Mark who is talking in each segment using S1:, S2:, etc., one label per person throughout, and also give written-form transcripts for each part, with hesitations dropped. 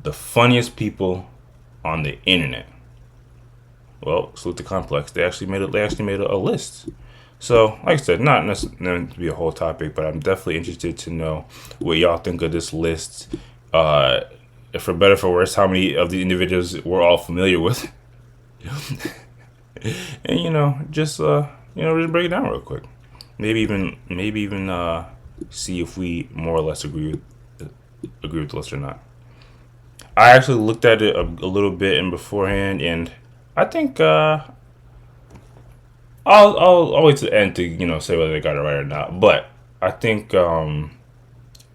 S1: the funniest people on the internet. Well, salute to Complex. They actually made it. They actually made a list. So, like I said, not necessarily to be a whole topic, but I'm definitely interested to know what y'all think of this list. Uh, for better for worse, how many of the individuals we're all familiar with, and just break it down real quick. Maybe even see if we more or less agree with the list or not. I actually looked at it a little bit in beforehand, and I think I'll wait to the end to say whether they got it right or not. But I think a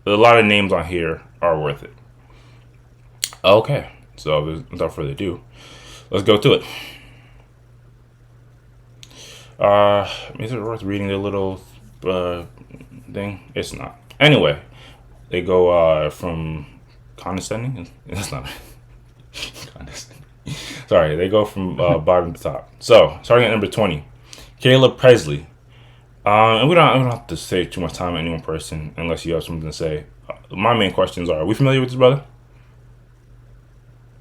S1: lot of names on here are worth it. Okay, so without further ado, let's go to it. Is it worth reading the little uh, thing? It's not. Anyway, they go from condescending. That's not condescending. Sorry, they go from bottom to top. So starting at number 20, Caleb Presley. And we don't have to say too much time on any one person unless you have something to say. My main questions are: are we familiar with this brother?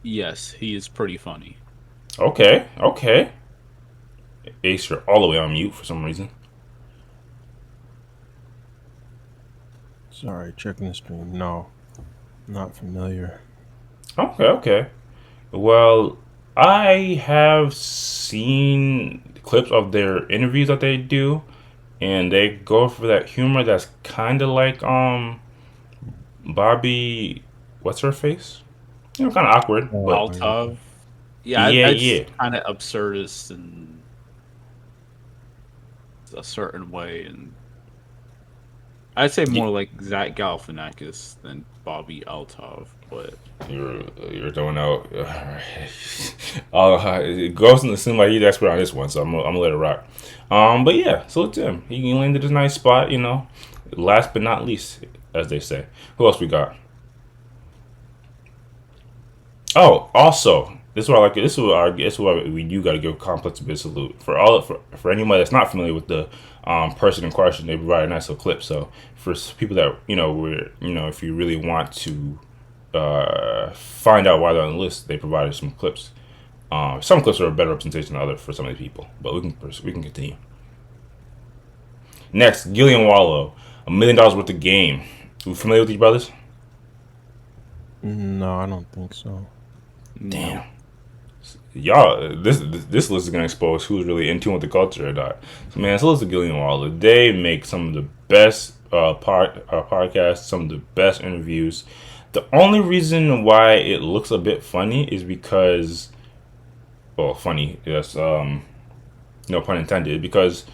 S2: Yes, he is pretty funny.
S1: Okay, okay. Ace, you're all the way on mute for some reason.
S3: Sorry, checking the stream. No, not familiar.
S1: Okay, okay. Well, I have seen clips of their interviews that they do, and they go for that humor that's kind of like Bobby, what's her face? Kind of awkward, but
S3: Oh, yeah.
S2: Altov, yeah,
S1: yeah,
S2: it's
S1: yeah,
S2: kind of absurdist in a certain way, and I'd say
S1: yeah.
S2: more like Zach Galifianakis than Bobby Altov. But
S1: You're throwing out. It goes to seem like he's the expert on this one, so I'm gonna let it rock. But yeah, so it's him. He landed a nice spot, Last but not least, as they say. Who else we got? Oh, also, this is what I like. This is why we do got to give Complex a big salute for anybody that's not familiar with the person in question. They provide a nice little clip. So for people that if you really want to find out why they're on the list, they provided some clips. Some clips are a better representation than others for some of the people, but we can continue. Next, Gillian Wallow, $1 million worth of game. You familiar with these brothers?
S3: No, I don't think so.
S2: no,
S1: Damn. Y'all, this list is gonna expose who's really in tune with the culture or not. So man, so listen to Gillian Waller. They make some of the best podcasts, some of the best interviews. The only reason why it looks a bit funny is because, well, funny, yes, no pun intended, because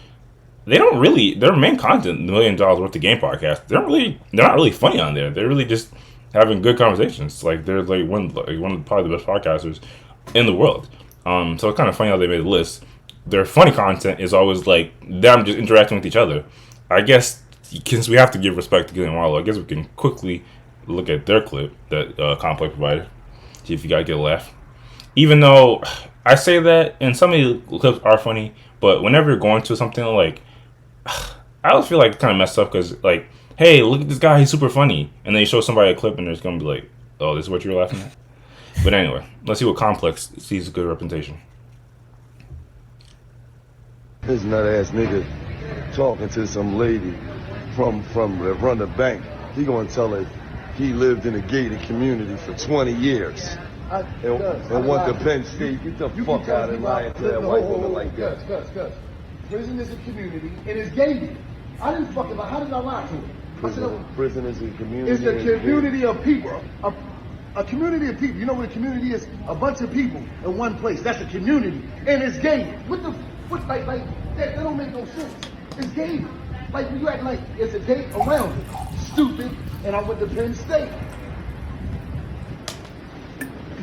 S1: they don't really their main content, $1 million worth of game podcast. They're not really funny on there. They're really just having good conversations. Like they're like one of probably the best podcasters in the world. So it's kind of funny how they made the list. Their funny content is always like them just interacting with each other. I guess since we have to give respect to Gillian Wallow, I guess we can quickly look at their clip that Complex provided. See if you gotta get a laugh. Even though I say that, and some of the clips are funny, but whenever you're going to something like, I always feel like it's kind of messed up because like, hey, look at this guy, he's super funny, and then you show somebody a clip and it's gonna be like, oh, this is what you're laughing at. But anyway, let's see what Complex sees a good representation.
S4: This nut ass nigga talking to some lady from the run the bank. He gonna tell her he lived in a gated community for 20 years. And want the Penn State. Get the fuck out of lying to that white woman like that.
S5: Cuz. Prison is a community and it's gated. I didn't fuck about how did I lie to her?
S4: Prison is a community.
S5: It's a community of people. A community of people. You know what a community is? A bunch of people in one place. That's a community. And it's gated. What like that don't make no sense. It's gated. Like you act like it's a gate around it. Stupid. And I went to Penn State.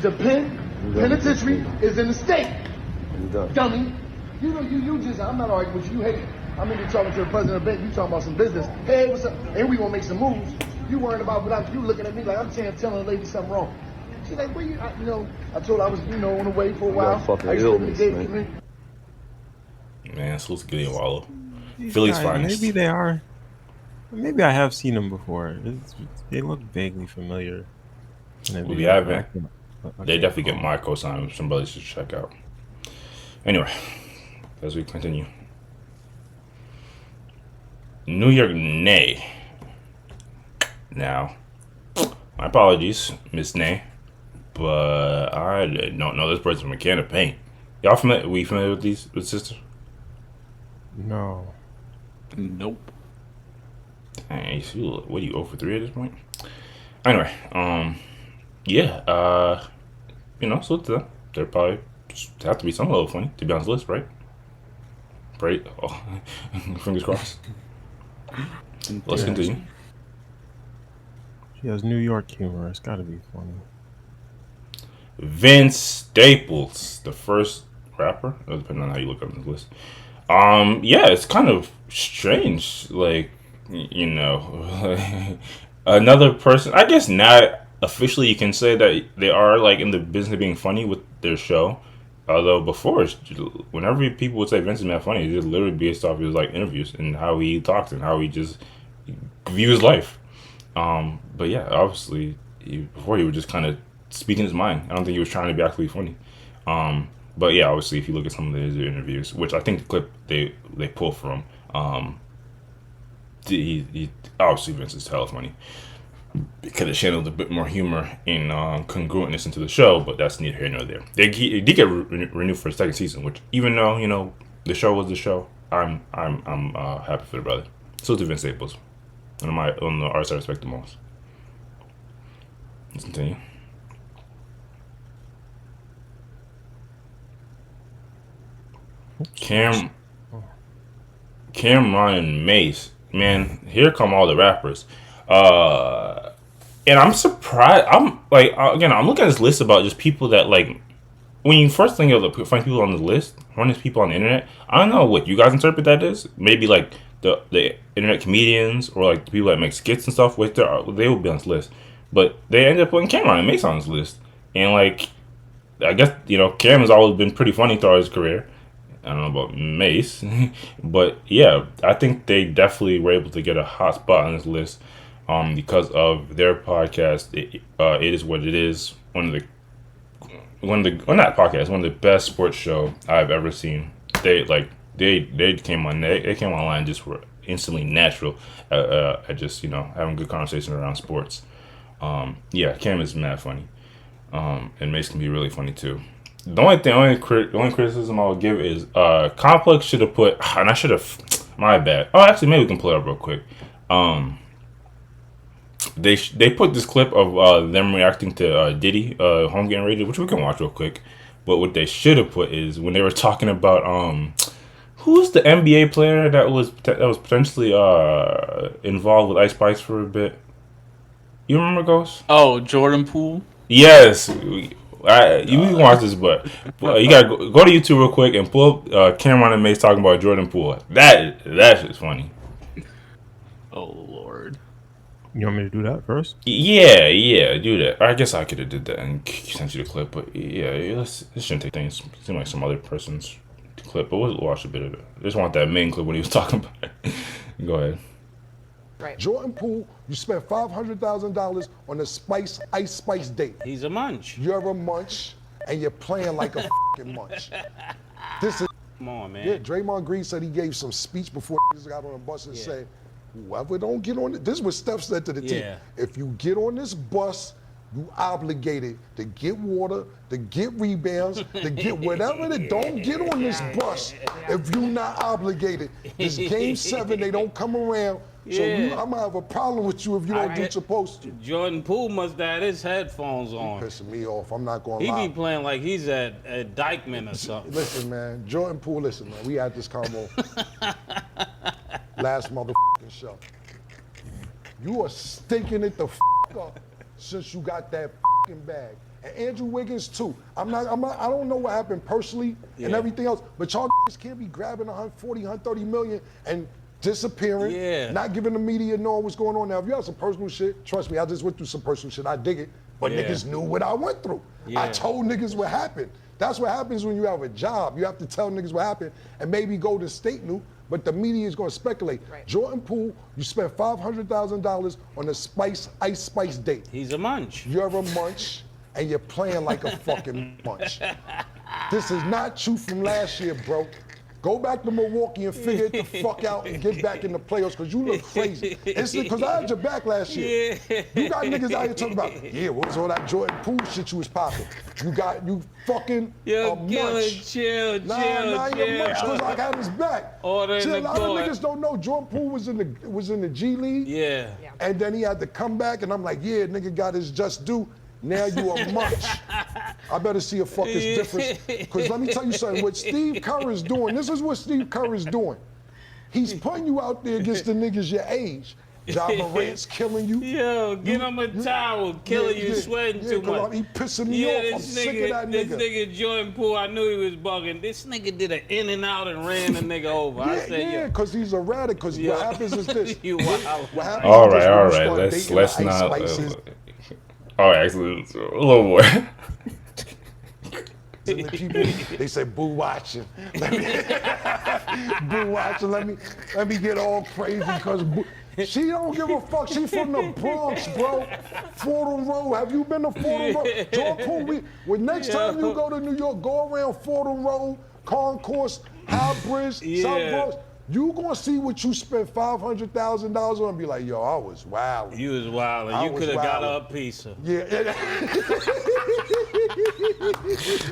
S5: The penitentiary is in the state. Dummy. You know, you just, I'm not arguing with you. Hey, I'm in here talking to the president of the bank. You talking about some business. Hey, what's up? And we gonna make some moves. You worrying about without you looking at me like I'm telling the lady something wrong. She's like, where you, I told her I was, on the way for a while.
S4: Fucking
S5: I used to live in
S4: illness,
S5: the gated
S4: man.
S5: community.
S1: Man, salute to Gillian Wallow.
S3: These
S1: Philly's
S3: guys,
S1: finest.
S3: maybe they are. Maybe I have seen them before. They look vaguely familiar. And
S1: If you haven't,
S3: I
S1: they
S3: can't
S1: definitely get
S3: call.
S1: my cosign. Some brothers should check out. Anyway, as we continue. New York Nay. Now, my apologies, Miss Nay, but I don't know this person from a can of paint. Y'all familiar? We familiar with these with sister?
S3: No.
S2: Nope.
S1: Dang, what are you 0 for 3 at this point? Anyway, yeah, salute to them. They're probably just have to be some level funny to be on this list, right? Right? Oh, fingers crossed. Let's continue.
S3: She has New York humor. It's got to be funny.
S1: Vince Staples, the first rapper, depending on how you look up this list. Yeah, it's kind of strange. Like, another person. I guess not officially you can say that they are like in the business of being funny with their show. Although before, whenever people would say Vince is mad funny, it's just literally based off his like interviews and how he talks and how he just views life. But yeah, obviously, before he was just kind of speaking his mind. I don't think he was trying to be actually funny. But yeah, obviously, if you look at some of his interviews, which I think the clip they pull from, he obviously Vince is hella funny. They could have channeled a bit more humor and congruentness into the show, but that's neither here nor there. He did get renewed for a second season, which even though the show was the show, I'm happy for the brother. So to Vince Staples, on the artists I respect the most. Let's continue. Cameron and Mace, man, here come all the rappers. And I'm surprised. I'm like, again, I'm looking at this list about just people that like. When you first think of the funny people on the list, funniest people on the internet, I don't know what you guys interpret that as. Maybe like the internet comedians or like the people that make skits and stuff. Which they will be on this list, but they ended up putting Cameron and Mace on this list. And like, I guess Cam has always been pretty funny throughout his career. I don't know about Mace, but yeah, I think they definitely were able to get a hot spot on this list because of their podcast. It is what it is. One of the best sports show I've ever seen. They came online just were instantly natural at just having good conversation around sports. Yeah, Cam is mad funny, and Mace can be really funny too. The only criticism I would give is Complex should have put, and I should have, my bad. Oh, actually, maybe we can play it up real quick. They put this clip of them reacting to Diddy home getting raided, which we can watch real quick. But what they should have put is when they were talking about who's the NBA player that was potentially involved with Ice Spice for a bit. You remember, Ghost?
S2: Oh, Jordan Poole.
S1: Yes. You can watch this, but you gotta go to YouTube real quick and pull up Cameron and Mace talking about Jordan Poole. That shit's funny.
S2: Oh Lord.
S3: You want me to do that first?
S1: Yeah, do that. I guess I could have did that and sent you the clip, but yeah, this shouldn't take things. It seemed like some other person's clip, but we'll watch a bit of it. I just want that main clip when he was talking about it. Go ahead.
S6: Right. Jordan Poole, you spent $500,000 on a Ice Spice date.
S7: He's a munch.
S6: You're a munch, and you're playing like a fucking munch. This is.
S7: Come on, man.
S6: Yeah, Draymond Green said he gave some speech before he got on the bus and said, whoever don't get on it, this is what Steph said to the team. If you get on this bus, you obligated to get water, to get rebounds, to get whatever. Don't get on this bus if you're not obligated. This game 7, they don't come around. So I'm gonna have a problem with you if you don't do what you're supposed to.
S7: Jordan Poole must have had his headphones on.
S6: Pissing me off. I'm not gonna lie.
S7: He be playing like he's at Dykeman or something.
S6: Listen, man. Jordan Poole, listen, man. We had this combo last motherfucking show. You are stinking it the up since you got that bag. And Andrew Wiggins too. I don't know what happened personally and everything else, but y'all can't be grabbing 140, 130 million and disappearing, not giving the media knowing what's going on. Now, if you have some personal shit, trust me, I just went through some personal shit. I dig it, but niggas knew what I went through. I told niggas what happened. That's what happens when you have a job. You have to tell niggas what happened, and maybe Golden State knew, but the media is going to speculate.
S8: Right.
S6: Jordan Poole, you spent $500,000 on a Ice Spice date.
S7: He's a munch.
S6: You're a munch, and you're playing like a fucking munch. This is not you from last year, bro. Go back to Milwaukee and figure it the fuck out and get back in the playoffs because you look crazy. It's because I had your back last year.
S7: Yeah.
S6: You got niggas out here talking about, yeah, what was all that Jordan Poole shit you was popping? You fucking
S7: Yo,
S6: a
S7: Gillen,
S6: munch.
S7: chill.
S6: Nah, you're munch because I got his back.
S7: Order in
S6: See,
S7: the
S6: a lot of
S7: court.
S6: niggas don't know Jordan Poole was in the G League.
S7: Yeah.
S6: And then he had to come back, and I'm like, yeah, nigga got his just due. Now you a munch. I better see a fucking difference. Because let me tell you something, what Steve Kerr is doing, this is what Steve Kerr is doing. He's putting you out there against the niggas your age. Ja Morant's killing you.
S7: Yo, get him a towel, killing you, sweating too much.
S6: He pissing me off. I'm sick of that
S7: This
S6: nigga.
S7: nigga Jordan Poole, I knew he was bugging. This nigga did an in and out and ran the nigga over. I said,
S6: Yeah, because he's erratic. Because what happens is this.
S7: You wild.
S6: What happens
S1: All
S6: is this,
S1: right,
S6: when
S1: all
S6: you
S1: right.
S6: start dating
S1: Let's
S6: the Ice
S1: not.
S6: Spices,
S1: All right, actually, a little more.
S6: and the people, they say, boo watching. Boo watching. Let me get all crazy because she don't give a fuck. She from the Bronx, bro. Fordham Road. Have you been to Fordham Road? Jordan Poole, when next time you go to New York, go around Fordham Road, Concourse, High Bridge, South Bronx. You gonna see what you spent $500,000 on and be like, yo, I was wild.
S7: You was wild, and you could have got her a pizza.
S6: Yeah.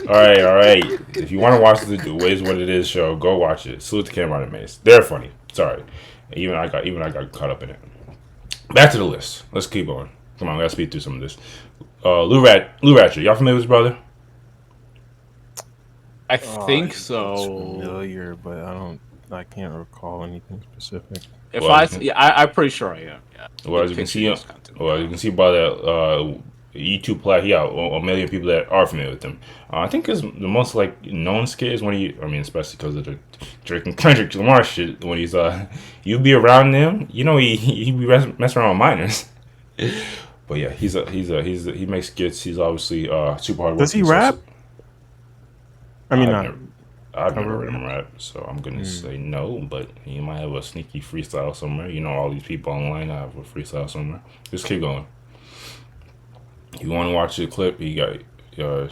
S1: All right. If you want to watch the Ways What It Is show, go watch it. Salute to Cameron and Mace. They're funny. Sorry. Even I got caught up in it. Back to the list. Let's keep going. Come on, we gotta speed through some of this. Lou Ratchet. Y'all familiar with his brother?
S2: I think
S3: It's
S2: so.
S3: familiar, but I can't recall anything specific.
S2: If
S1: Well,
S2: I'm pretty sure I am. Yeah.
S1: Well, as you can see, by that YouTube play, he got a million people that are familiar with him. I think the most known skit is when especially because of the Drake and Kendrick Lamar shit. When he's you be around him, you know he be messing around with minors. But yeah, he makes skits. He's obviously super hard.
S3: Does he rap?
S1: I've never heard him rap, so I'm gonna say no. But he might have a sneaky freestyle somewhere. You know, all these people online have a freestyle somewhere. Just keep going. If you want to watch the clip, you got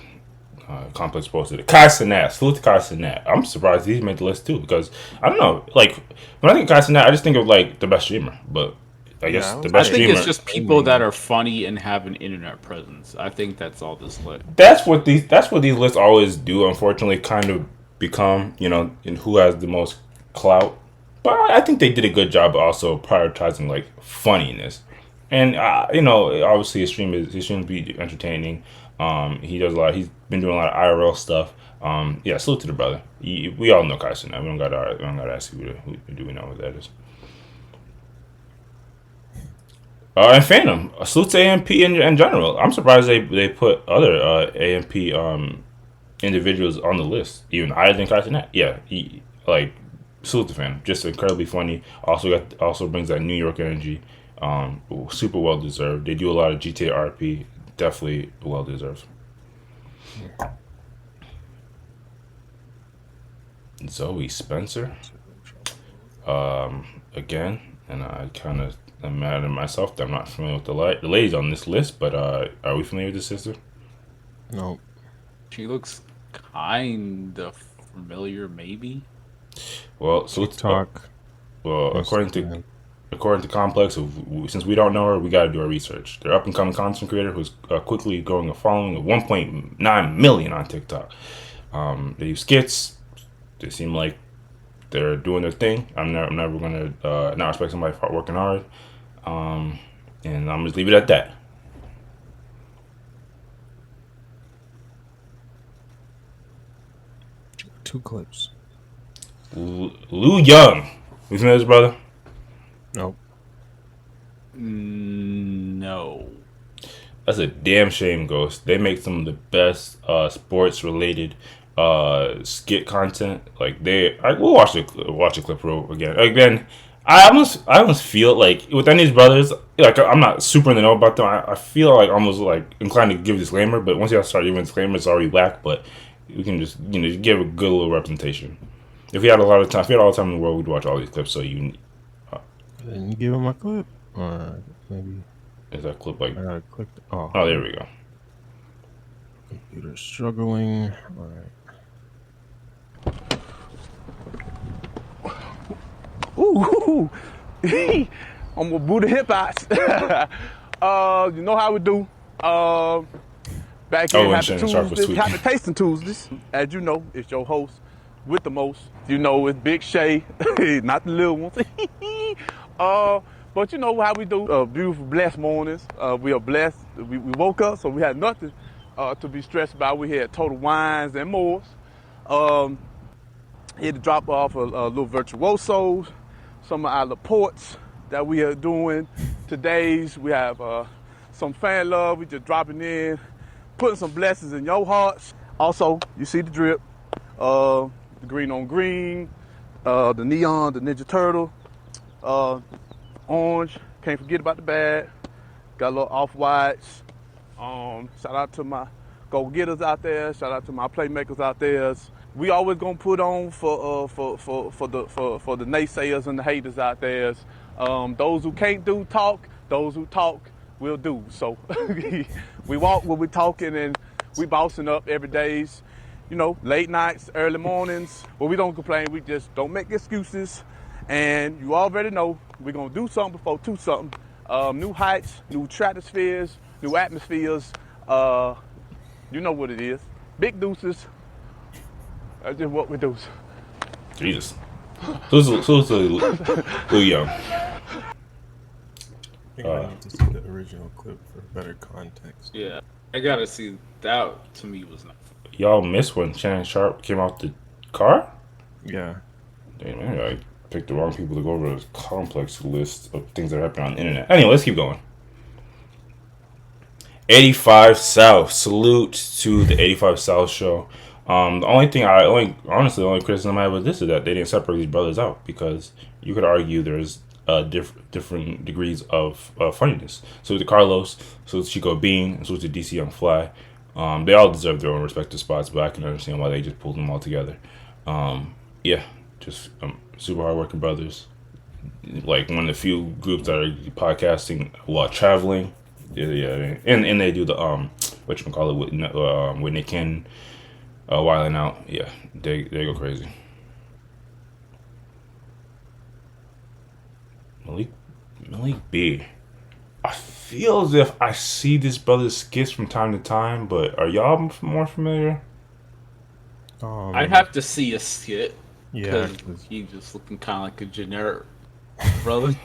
S1: Complex posted it. Kai Cenat, salute to Kai Cenat. I'm surprised he made the list too because I don't know. Like when I think of Kai Cenat, I just think of the best streamer, but I guess the
S2: I
S1: best
S2: think
S1: streamer.
S2: it's just people that are funny and have an internet presence. I think that's all this list.
S1: That's what these lists always do. Unfortunately, kind of become in who has the most clout. But I think they did a good job also prioritizing funniness. And obviously his stream be entertaining. He does a lot. He's been doing a lot of IRL stuff. Yeah, salute to the brother. We all know Kai Cenat. We don't gotta ask who do we know what that is. And Phantom, salute to AMP in general. I'm surprised they put other AMP individuals on the list, even higher than Kai Cenat. Yeah, salute to Phantom. Just incredibly funny. Also brings that New York energy. Super well deserved. They do a lot of GTA RP. Definitely well deserved. Zoe Spencer. Again, and I'm mad at myself that I'm not familiar with the ladies on this list, but are we familiar with the sister?
S3: No.
S2: She looks kind of familiar, maybe.
S1: Well, so let's
S3: talk.
S1: Well, according to Complex, since we don't know her, we got to do our research. They're up and coming content creator who's quickly growing a following of 1.9 million on TikTok. They use skits. They seem like they're doing their thing. I'm never gonna not respect somebody for working hard. And I'm just leave it at that.
S3: Two clips.
S1: Lou Young. You familiar with his brother?
S3: Nope.
S2: No.
S1: That's a damn shame, Ghost. They make some of the best sports related skit content. We'll watch a clip roll again. Again, I almost feel like with any of these brothers, I'm not super in the know about them. I feel almost inclined to give a disclaimer, but once you start giving a disclaimer, it's already whack. But we can just give a good little representation. If we had a lot of time, if we had all the time in the world, we'd watch all these clips. So you,
S3: Didn't you give him a clip? Or maybe
S1: is that clip like?
S3: I gotta click. Oh,
S1: There we go.
S3: computer struggling. All right.
S8: Ooh, I'm gonna boo the hip hops. You know how we do. Back in
S1: and
S8: Happy
S1: Shannon Sharp was
S8: Tuesdays,
S1: tweaking.
S8: Happy Tasting Tuesdays. As you know, it's your host with the most. You know, it's Big Shay, not the little ones. But you know how we do. Beautiful, blessed mornings. We are blessed. We woke up, so we had nothing to be stressed about. We had Total Wines and Moors. Here to drop off a little virtuosos, some of our reports that we are doing. Today's we have some fan love. We just dropping in, putting some blessings in your hearts. Also, you see the drip, the green on green, the neon, the Ninja Turtle, orange. Can't forget about the bag. Got a little off-whites. Shout out to my go-getters out there. Shout out to my playmakers out there. We always gonna put on for the naysayers and the haters out there. Those who can't do talk, those who talk will do. So we walk when we talking and we bossing up every days. You know, late nights, early mornings. But we don't complain. We just don't make excuses. And you already know we're gonna do something before do something. New heights, new stratospheres, new atmospheres. You know what it is. Big deuces. That's just what we do.
S1: Jesus. Who's Lil Young?
S3: I think I need to see the original clip for better context.
S2: Yeah, I gotta see that. To me, was not.
S1: Y'all missed when Shannon Sharp came out the car?
S3: Yeah.
S1: Damn, man, I picked the wrong people to go over this complex list of things that happen on the internet. Anyway, let's keep going. 85 South. Salute to the 85 South show. The only criticism I have with this is that they didn't separate these brothers out, because you could argue there's different degrees of funniness. So to Carlos, so to Chico Bean, and so to DC Young Fly. They all deserve their own respective spots, but I can understand why they just pulled them all together. Yeah, just super hardworking brothers. Like one of the few groups that are podcasting while traveling. Yeah, and they do the when they can wilding out. Yeah, they go crazy. Malik B. I feel as if I see this brother's skits from time to time, but are y'all more familiar?
S2: I'd have to see a skit.
S3: Yeah,
S2: because he just looking kind of like a generic brother.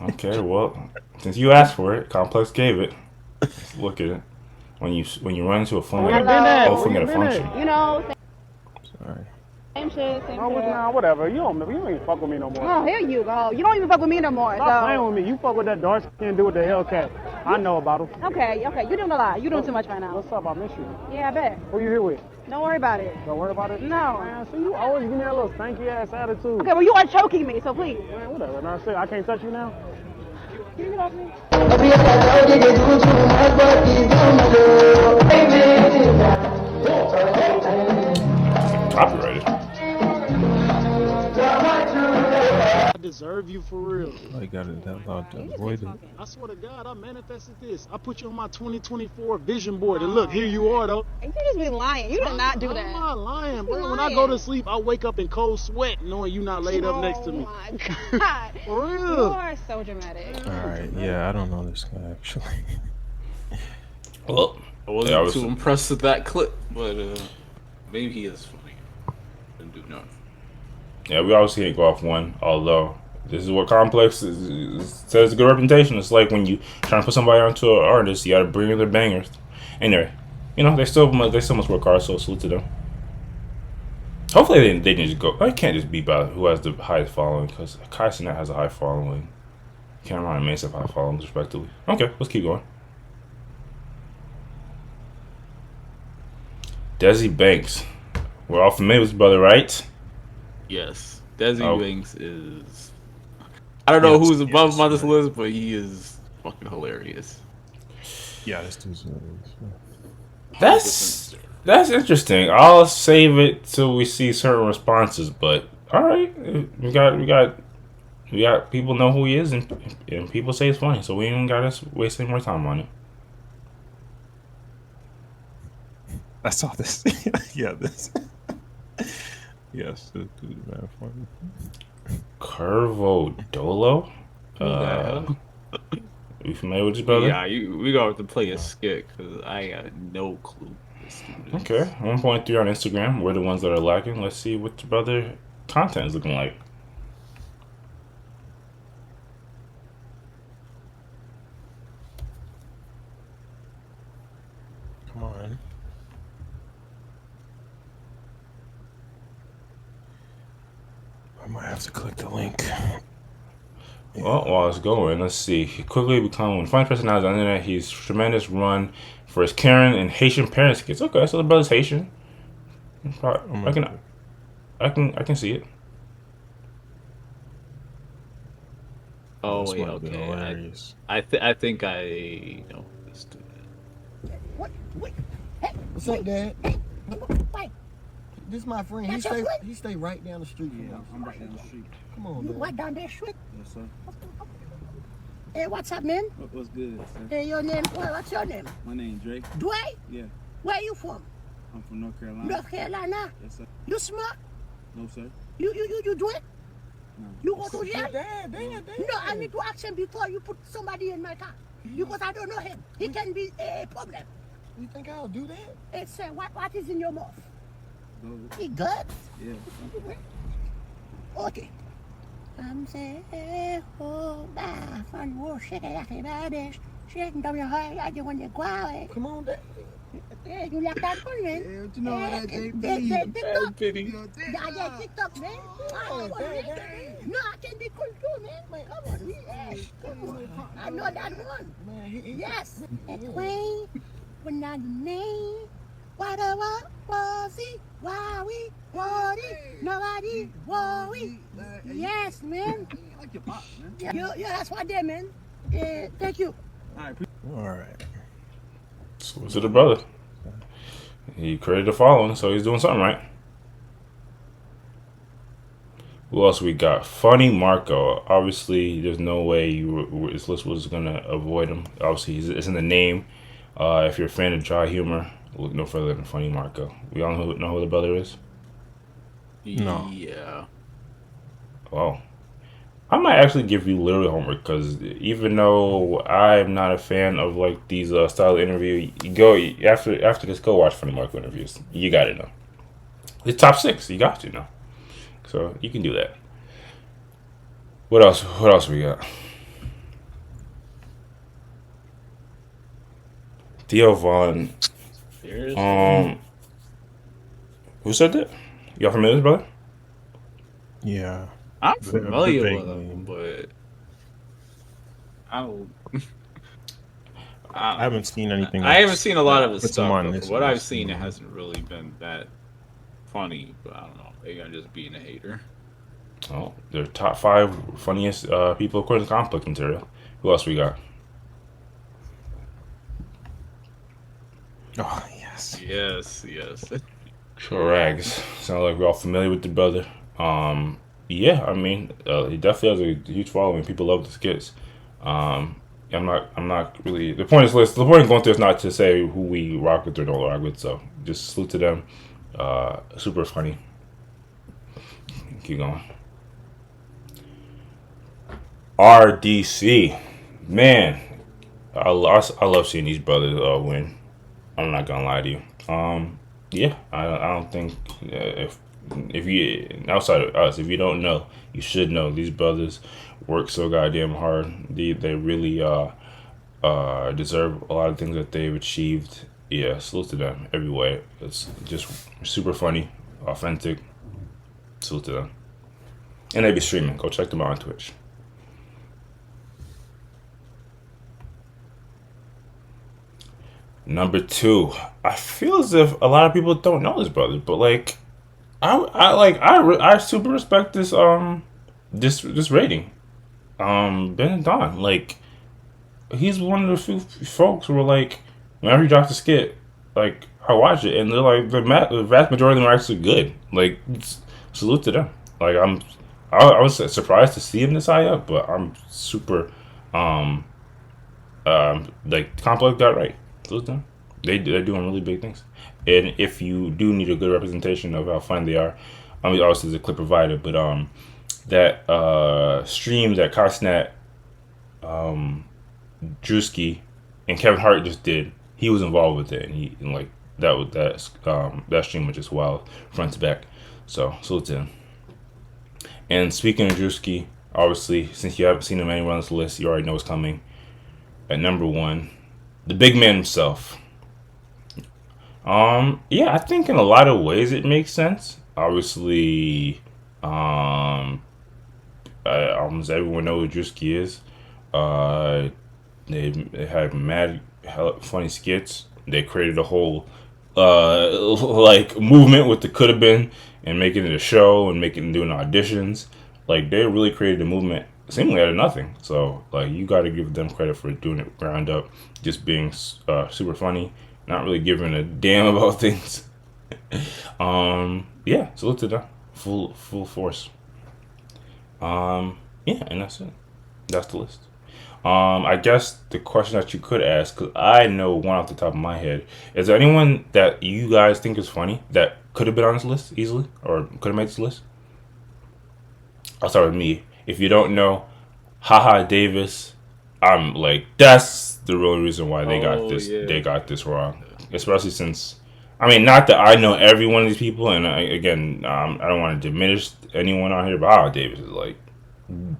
S1: Okay, well, since you asked for it, Complex gave it. Let's look at it. When you run into a fling at a function.
S9: You know.
S3: Sorry.
S9: Same shit, same shit.
S10: Nah, whatever. You don't even fuck with me no more.
S9: Oh, here you go. You don't even fuck with me no more.
S10: Stop playing with me. You fuck with that dark skin dude with the Hellcat. I know about him.
S9: Okay. You're doing a lot. You're doing too much right now.
S10: What's up? I miss you.
S9: Yeah, I bet.
S10: Who you here with?
S9: Don't worry about it.
S10: Don't worry about it?
S9: No.
S10: Man, see, you always give me that little stanky ass attitude.
S9: Okay, well, you are choking me, so please.
S10: Man, whatever. Now, see, I can't touch you now?
S9: Can you get off me?
S1: Copyrighted.
S10: I deserve you for real.
S3: I got it that loud to avoid it.
S10: I swear to God, I manifested this. I put you on my 2024 vision board, and look, here you are, though.
S9: You just be lying. You did not do that.
S10: I'm not lying, bro.
S9: You're
S10: When I
S9: lying.
S10: go to sleep, I wake up in cold sweat knowing you not laid up next to me.
S9: Oh, my God.
S10: For real.
S9: You are so dramatic.
S3: Alright, yeah, I don't know this guy actually.
S1: Well,
S2: I wasn't too impressed with that clip, but maybe he is funny. Didn't do nothing.
S1: Yeah, we obviously can't go off one, although this is what Complex says a good reputation. It's like when you trying to put somebody onto an artist, you gotta bring in their bangers. Anyway, you know, they still must work hard, so salute to them. Hopefully they didn't just go. I can't just be about who has the highest following, because Kai Cenat has a high following. Cameron and Mace have high followings, respectively. Okay, let's keep going. Desi Banks. We're all familiar with his brother, right?
S2: Yes, Desi Banks is. I don't know who's above him on this list, but he is fucking hilarious.
S3: Yeah, this dude's
S1: hilarious. That's interesting. I'll save it till we see certain responses, but All right, we got people know who he is, and people say it's funny, so we ain't gotta waste any more time on it.
S3: I saw this. Yeah, this. Yes, this dude, man, funny.
S1: Curvo Dolo.
S2: Who the hell?
S1: You familiar with this brother?
S2: Yeah, we gonna have to play a skit because I got no clue.
S1: Okay, 1.3 on Instagram. We're the ones that are lacking. Let's see what the brother content is looking like.
S3: Come on. I might have to click the link.
S1: Well, while it's going, let's see. He quickly become one funny personality on the internet. He's tremendous run for his Karen and Haitian parents kids. Okay, so the brother's Haitian. I can see it.
S2: Oh wait, okay. I think I know this dude.
S11: What's up, Dad? This is my friend. He stay right down the street from us.
S12: I'm right down the street.
S11: Come on,
S12: You
S11: man.
S12: right down that street?
S11: Yes, sir.
S12: Hey, what's up, man? What's good, sir? Hey, your name? What's your name? My name Drake. Dwight? Yeah, Where you from? I'm from North Carolina. North Carolina? Yes, sir. You smoke? No, sir. You drink? No. You go to jail?
S11: Dad.
S12: No, I need to ask him before you put somebody in my car. Because I don't know him. He can be a problem.
S11: You think I'll do that?
S12: It's what is in your mouth? Go. He good? Yeah. Okay. I'm saying, oh, bah, fun war, shake it, everybody. Shake them your heart, I just want to go away.
S11: Come on, Dad.
S12: Yeah, you like that one, man?
S11: Yeah, but you know that
S12: TikTok.
S2: Pity.
S12: Yeah, TikTok, man. No, I can be cool too, man. Come on, come on. I know that one. Yes. Queen, when I name, whatever was it? Why we worry? Nobody worry. Yes, man. Like your pop, man. Yeah, that's what they, man. Thank you.
S3: All right.
S1: So to the brother. He created a following, so he's doing something right. Who else we got? Funny Marco. Obviously, there's no way this list was gonna avoid him. Obviously, it's in the name. If you're a fan of dry humor, look no further than Funny Marco. We all know who the brother is.
S3: No.
S2: Yeah.
S1: Well, I might actually give you literally homework because even though I'm not a fan of like these style of interview, you go after this, go watch Funny Marco interviews. You got to know. The top 6, you got to know. So you can do that. What else? What else we got? Theo Vaughn. Who said that? Y'all familiar with this brother?
S3: Yeah.
S2: I'm familiar with him, but I don't.
S3: I haven't seen anything.
S2: I haven't seen a lot of his
S3: puts
S2: stuff.
S3: him on
S2: But
S3: this
S2: from what I've
S3: list.
S2: seen, it hasn't really been that funny. But I don't know. Maybe I'm just being a hater.
S1: Oh, they're top 5 funniest people according to Conflict Material. Who else we got?
S3: Oh, yes.
S2: Yes.
S1: Sure, Rags. Sounds like we're all familiar with the brother. Yeah, I mean, he definitely has a huge following. People love the skits. I'm not really. The point of going through is not to say who we rock with or don't rock with. So just salute to them. Super funny. Keep going. RDC, man, I love seeing these brothers win. I'm not gonna lie to you. Yeah, I don't think if you outside of us, if you don't know, you should know. These brothers work so goddamn hard. They really deserve a lot of things that they've achieved. Yeah, salute to them every way. It's just super funny, authentic. Salute to them. And they be streaming. Go check them out on Twitch. Number 2, I feel as if a lot of people don't know this brother, but like, I super respect this this rating. Ben and Don, like, he's one of the few folks who were like, whenever he drops a skit, like I watch it and they're like the vast majority of them are actually good. Like, salute to them. Like I was surprised to see him this high up, but I'm super like Complex got right. They're doing really big things. And if you do need a good representation of how fun they are, I mean, obviously the clip provided, but that stream that Cosnat, Drewski, and Kevin Hart just did, he was involved with it, and like that stream was just wild front to back. So salute to him. And speaking of Drewski, obviously since you haven't seen him anywhere on this list, you already know what's coming. At number one, the big man himself. Yeah, I think in a lot of ways it makes sense. Obviously, almost everyone knows who Drewski is. They had mad funny skits. They created a whole like movement with the could have been and making it a show and doing auditions. Like they really created a movement seemingly out of nothing. So like you got to give them credit for doing it ground up, just being super funny, not really giving a damn about things. Yeah, so let's do that full force. Yeah, and that's it. That's the list. I guess the question that you could ask, because I know one off the top of my head, is there anyone that you guys think is funny that could have been on this list easily or could have made this list? I'll start with me. If you don't know, Haha Davis, I'm like, that's the real reason why they got this. Yeah. They got this wrong, especially since, I mean, not that I know every one of these people, and I don't want to diminish anyone on here, but Haha Davis is like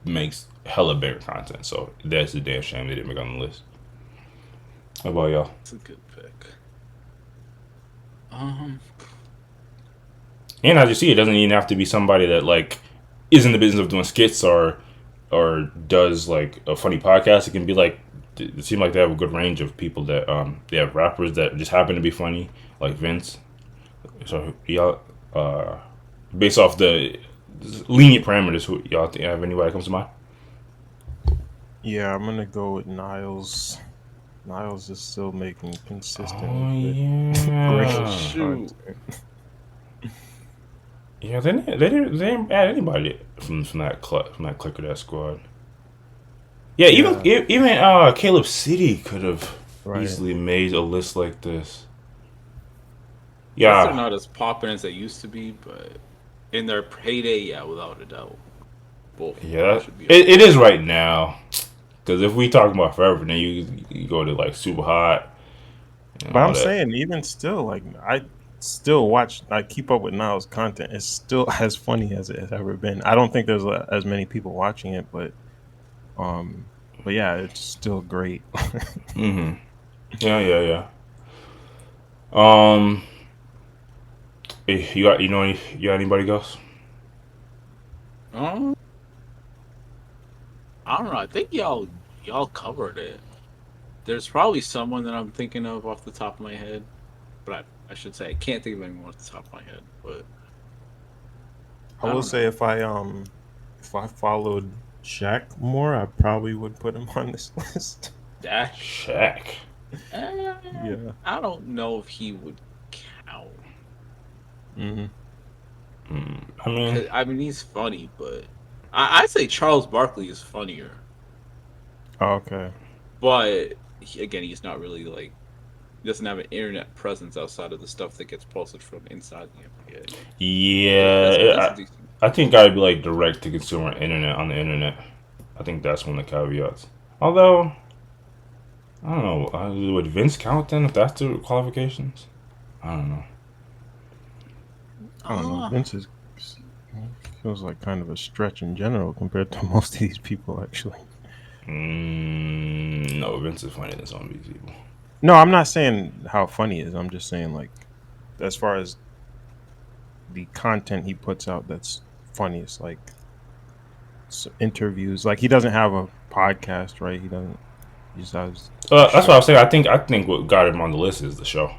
S1: makes hella bigger content, so that's a damn shame they didn't make on the list. How about y'all?
S2: That's a good pick.
S1: And as you see, it doesn't even have to be somebody that like is in the business of doing skits or does like a funny podcast. It can be like, it seems like they have a good range of people that they have rappers that just happen to be funny, like Vince. So y'all, based off the lenient parameters, who y'all think, have anybody comes to mind?
S3: Yeah, I'm gonna go with Niles. Niles is still making consistent.
S1: Oh yeah,
S2: shoot.
S1: Yeah, they didn't add anybody from that clique or that squad. Yeah, even Caleb City could have easily made a list like this. Yeah,
S2: they're not as popular as they used to be, but in their heyday, yeah, without a doubt. Both.
S1: Yeah, it is right now. Because if we talk about forever, then you go to like Super Hot.
S3: But I'm saying, even still, like I still keep up with Niles' content. It's still as funny as it has ever been. I don't think there's as many people watching it, but yeah, it's still great.
S1: Mm-hmm. Yeah. You got anybody else?
S2: I don't know. I think y'all covered it. There's probably someone that I'm thinking of off the top of my head, but I should say I can't think of anyone off the top of my head. But
S3: I will say if I followed Shaq more, I probably would put him on this list.
S2: That
S1: Shaq.
S3: Yeah.
S2: I don't know if he would count. I mean, he's funny, but I'd say Charles Barkley is funnier.
S3: Oh, okay.
S2: But again, he's not really like, he doesn't have an internet presence outside of the stuff that gets posted from inside the NBA.
S1: Yeah, I think I'd be like direct to consumer internet on the internet. I think that's one of the caveats. Although, I don't know, would Vince count then if that's the qualifications? I don't know.
S3: Vince feels like kind of a stretch in general compared to most of these people, actually.
S1: No, Vince is funnier than some of these people.
S3: No, I'm not saying how funny he is. I'm just saying, like, as far as the content he puts out that's funniest, like interviews. Like, he doesn't have a podcast, right? He just has.
S1: That's what I was saying. I think what got him on the list is the show.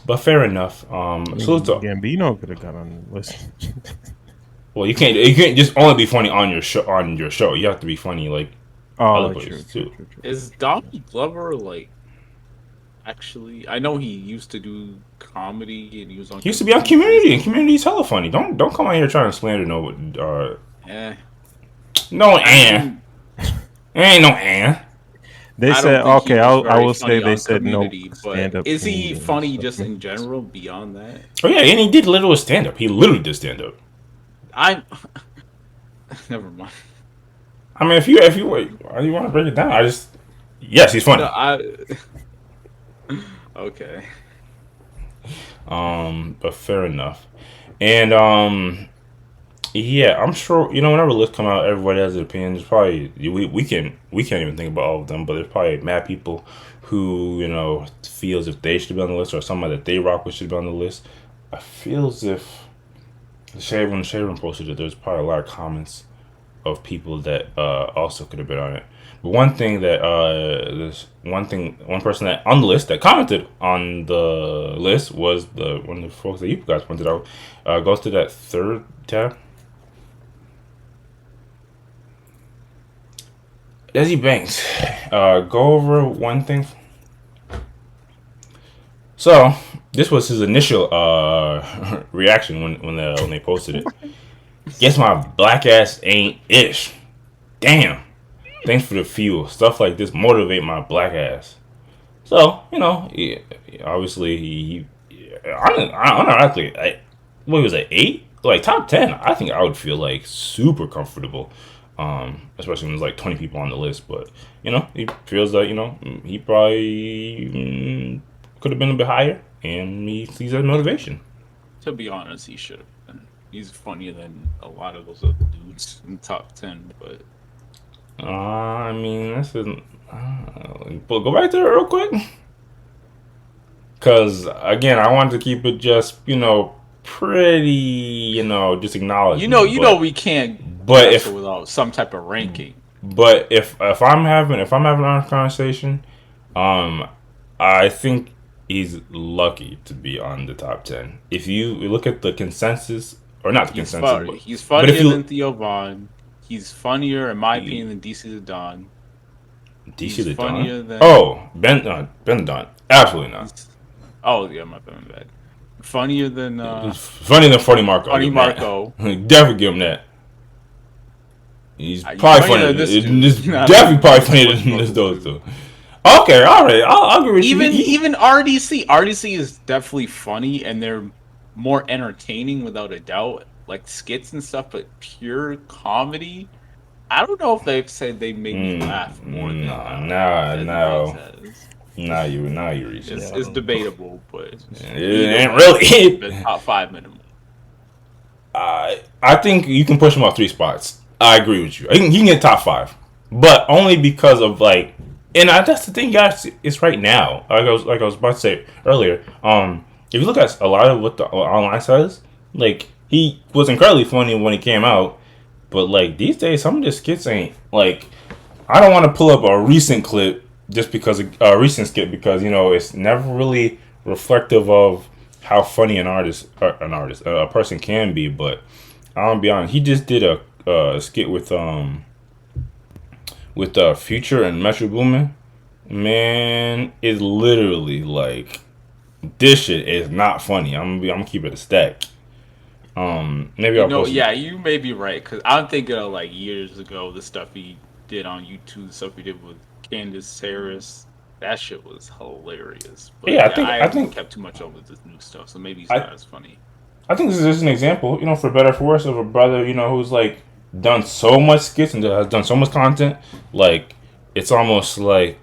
S1: But fair enough.
S3: Gambino could have got on the list.
S1: Well, you can't just only be funny on your show. On your show, you have to be funny like other places too.
S2: Is Donald Glover like Actually, I know he used to do comedy and he was on.
S1: He used to be on Community, and Community's hella funny. Don't come out here trying to slander no.
S2: Yeah.
S1: No, Ann. Ain't no Ann.
S3: They
S2: I
S3: said,
S2: don't think he
S3: okay,
S2: was
S3: I
S2: very
S3: will say
S2: funny
S3: they
S2: on
S3: said no
S2: Community,
S3: stand
S2: but
S3: up.
S2: is he funny just in general beyond that?
S1: Oh yeah, and he did literal stand up. He literally did stand up.
S2: I never mind.
S1: I mean, if you want to break it down, yes, he's funny.
S2: No, okay.
S1: But fair enough. And yeah, I'm sure whenever lists come out, everybody has an opinion. There's probably we can't even think about all of them, but there's probably mad people who feel as if they should be on the list or somebody that they rock with should be on the list. I feel as if when Sharon posted it, there's probably a lot of comments of people that also could have been on it. But one thing that one person that on the list that commented on the list was one of the folks that you guys pointed out. Goes to that third tab. Desi Banks, go over one thing. So this was his initial reaction when they posted it. Guess my black ass ain't ish. Damn. Thanks for the fuel. Stuff like this motivate my black ass. So obviously unironically, what was it, 8? Like top 10. I think I would feel like super comfortable. Especially when there's like 20 people on the list, but he feels like he probably could have been a bit higher, and he sees that motivation.
S2: To be honest, he should have been. He's funnier than a lot of those other dudes in the top 10, but
S1: I mean, this isn't. But go back to it real quick, because again, I wanted to keep it just pretty just acknowledge.
S2: We can't.
S1: But if
S2: without some type of ranking.
S1: But if I'm having an honest conversation, I think he's lucky to be on the top 10. If you look at the consensus, or not the consensus,
S2: he's funnier than Theo Vaughn. He's funnier, in my opinion, than DC the Don.
S1: DC the Don? Ben the Don. Absolutely not.
S2: Oh, yeah, my bad. Funnier than...
S1: funnier than Funny Marco.
S2: Funny Marco.
S1: Definitely give him that. He's probably funnier. Definitely probably funnier than those two. Okay, all right. I'll agree with you.
S2: Even RDC. RDC is definitely funny, and they're more entertaining without a doubt, like skits and stuff. But pure comedy, I don't know if they've said they make me laugh more than
S1: Now you reach it.
S2: It's debatable, but
S1: it ain't really
S2: the top 5 minimum.
S1: I think you can push him off 3 spots. I agree with you. He can get top 5, but only because of that's the thing, guys. It's right now. Like I was about to say earlier. If you look at a lot of what the online says, he was incredibly funny when he came out, but these days some of the skits ain't I don't want to pull up a recent clip just because a recent skit because it's never really reflective of how funny a person can be. But I'll be honest, he just did a skit with Future and Metro Boomin. Man, it's literally this shit is not funny. I'm gonna keep it a stack. Maybe I'll post it.
S2: You may be right because I'm thinking of years ago the stuff he did on YouTube, the stuff he did with Candace Harris. That shit was hilarious. But I think kept too much up with this new stuff, so maybe he's not as funny.
S1: I think this is just an example, for better or for worse, of a brother, who's done so much skits and has done so much content. It's almost the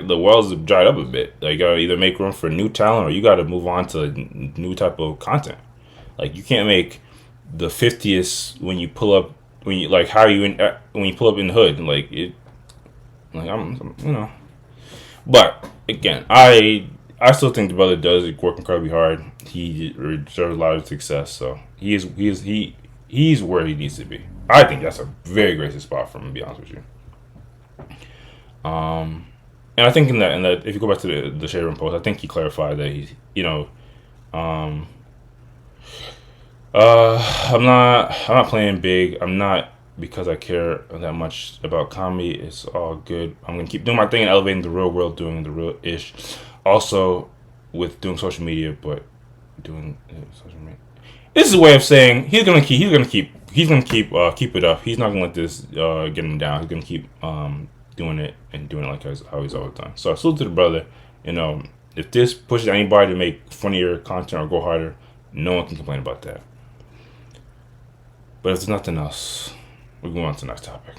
S1: world's dried up a bit. You gotta either make room for new talent or you gotta move on to new type of content. You can't make the 50th when you pull up when you when you pull up in the hood. But again, I still think the brother does work incredibly hard. He deserves a lot of success, so he's where he needs to be. I think that's a very gracious spot for him, to be honest with you. And I think in that if you go back to the Shade Room post, I think he clarified that he's I'm not playing big. I'm not because I care that much about comedy, it's all good. I'm gonna keep doing my thing and elevating the real world, doing the real ish. Also, with doing social media, but doing social media. This is a way of saying he's gonna keep it up. He's not gonna let this get him down. He's gonna keep doing it like how he's always done. So I salute to the brother. You know, if this pushes anybody to make funnier content or go harder, no one can complain about that. But if there's nothing else, we go on to the next topic.